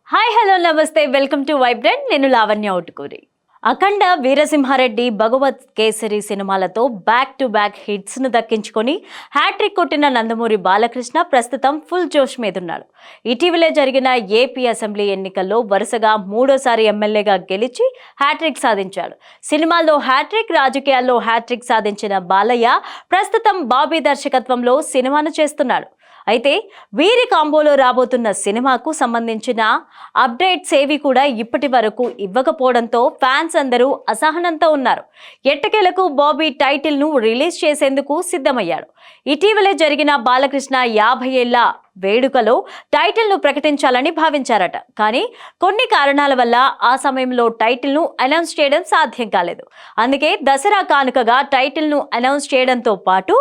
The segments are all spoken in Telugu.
హాయ్ హలో నమస్తే వెల్కమ్ టు వైబ్రెంట్. నేను లావణ్య ఔటుకూరి. అఖండ, వీరసింహారెడ్డి, భగవత్ కేసరి సినిమాలతో బ్యాక్ టు బ్యాక్ హిట్స్ ను దక్కించుకొని హ్యాట్రిక్ కొట్టిన నందమూరి బాలకృష్ణ ప్రస్తుతం ఫుల్ జోష్ మీదున్నాడు. ఇటీవలే జరిగిన ఏపీ అసెంబ్లీ ఎన్నికల్లో వరుసగా మూడోసారి ఎమ్మెల్యేగా గెలిచి హ్యాట్రిక్ సాధించాడు. సినిమాల్లో హ్యాట్రిక్, రాజకీయాల్లో హ్యాట్రిక్ సాధించిన బాలయ్య ప్రస్తుతం బాబీ దర్శకత్వంలో సినిమాను చేస్తున్నాడు. అయితే వీరి కాంబోలో రాబోతున్న సినిమాకు సంబంధించిన అప్డేట్స్ ఏవి కూడా ఇప్పటి వరకు ఇవ్వకపోవడంతో ఫ్యాన్స్ అందరూ అసహనంతో ఉన్నారు. ఎట్టకేలకు బాబీ టైటిల్ను రిలీజ్ చేసేందుకు సిద్ధమయ్యాడు. ఇటీవలే జరిగిన బాలకృష్ణ 50 ఏళ్ల వేడుకలో టైటిల్ను ప్రకటించాలని భావించారట. కానీ కొన్ని కారణాల వల్ల ఆ సమయంలో టైటిల్ను అనౌన్స్ చేయడం సాధ్యం కాలేదు. అందుకే దసరా కానుకగా టైటిల్ను అనౌన్స్ చేయడంతో పాటు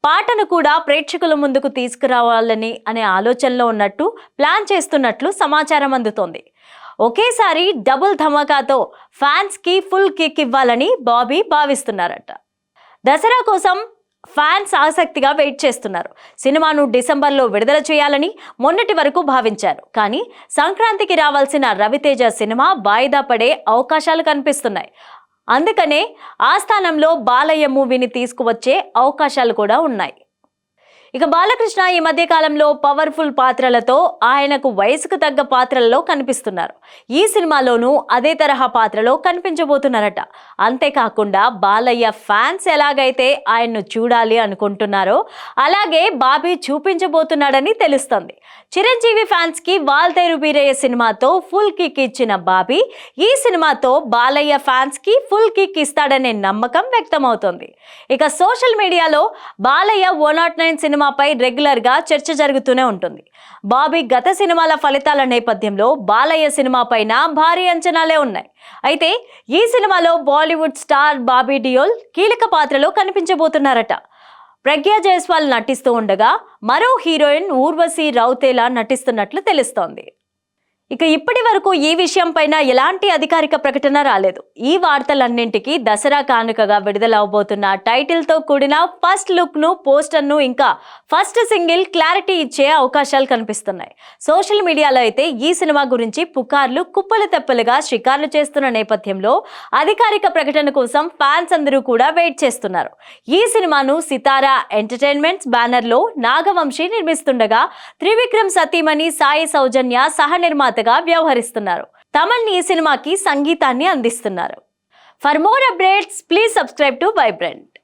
పాటను కూడా ప్రేక్షకుల ముందుకు తీసుకురావాలని అనే ఆలోచనలో ఉన్నట్టు ప్లాన్ చేస్తున్నట్లు సమాచారం అందుతోంది. ఒకేసారి డబుల్ ధమాకాతో ఫ్యాన్స్ కి ఫుల్ కిక్ ఇవ్వాలని బాబీ భావిస్తున్నారట. దసరా కోసం ఫ్యాన్స్ ఆసక్తిగా వెయిట్ చేస్తున్నారు. సినిమాను డిసెంబర్లో విడుదల చేయాలని మొన్నటి వరకు భావించారు. కానీ సంక్రాంతికి రావాల్సిన రవితేజ సినిమా వాయిదా పడే అవకాశాలు కనిపిస్తున్నాయి. అందుకనే ఆ స్థానంలో బాలయ్య మూవీని తీసుకువచ్చే అవకాశాలు కూడా ఉన్నాయి. ఇక బాలకృష్ణ ఈ మధ్య కాలంలో పవర్ఫుల్ పాత్రలతో ఆయనకు వయసుకు తగ్గ పాత్రలలో కనిపిస్తున్నారు. ఈ సినిమాలోనూ అదే తరహా పాత్రలో కనిపించబోతున్నారట. అంతేకాకుండా బాలయ్య ఫ్యాన్స్ ఎలాగైతే ఆయన్ను చూడాలి అనుకుంటున్నారో అలాగే బాబీ చూపించబోతున్నాడని తెలుస్తోంది. చిరంజీవి ఫ్యాన్స్ కి వాల్తేరు వీరయ్య సినిమాతో ఫుల్ కిక్ ఇచ్చిన బాబీ ఈ సినిమాతో బాలయ్య ఫ్యాన్స్ కి ఫుల్ కిక్ ఇస్తాడనే నమ్మకం వ్యక్తమవుతోంది. ఇక సోషల్ మీడియాలో బాలయ్య 109 సినిమాపై రెగ్యులర్ గా చర్చ జరుగుతూనే ఉంటుంది. బాబీ గత సినిమాల ఫలితాల నేపథ్యంలో బాలయ్య సినిమా పైన భారీ అంచనాలే ఉన్నాయి. అయితే ఈ సినిమాలో బాలీవుడ్ స్టార్ బాబీ డియోల్ కీలక పాత్రలో కనిపించబోతున్నారట. ప్రజ్ఞా జైస్వాల్ నటిస్తూ ఉండగా మరో హీరోయిన్ ఊర్వశి రౌతేలా నటిస్తున్నట్లు తెలుస్తోంది. ఇక ఇప్పటి వరకు ఈ విషయం పైన ఎలాంటి అధికారిక ప్రకటన రాలేదు. ఈ వార్తలన్నింటికి దసరా కానుకగా విడుదలవబోతున్న టైటిల్ తో కూడిన ఫస్ట్ లుక్ ను, పోస్టర్ ను, ఇంకా ఫస్ట్ సింగిల్ క్లారిటీ ఇచ్చే అవకాశాలు కనిపిస్తున్నాయి. సోషల్ మీడియాలో అయితే ఈ సినిమా గురించి పుకార్లు కుప్పలు తెప్పలుగా షికార్లు చేస్తున్న నేపథ్యంలో అధికారిక ప్రకటన కోసం ఫ్యాన్స్ అందరూ కూడా వెయిట్ చేస్తున్నారు. ఈ సినిమాను సితారా ఎంటర్టైన్మెంట్స్ బ్యానర్ లో నాగవంశీ నిర్మిస్తుండగా త్రివిక్రమ్ సతీమణి సాయి సౌజన్య సహ నిర్మాత వ్యవహరిస్తున్నారు. తమన్ ఈ సినిమాకి సంగీతాన్ని అందిస్తున్నారు. For more updates please subscribe to vibrant.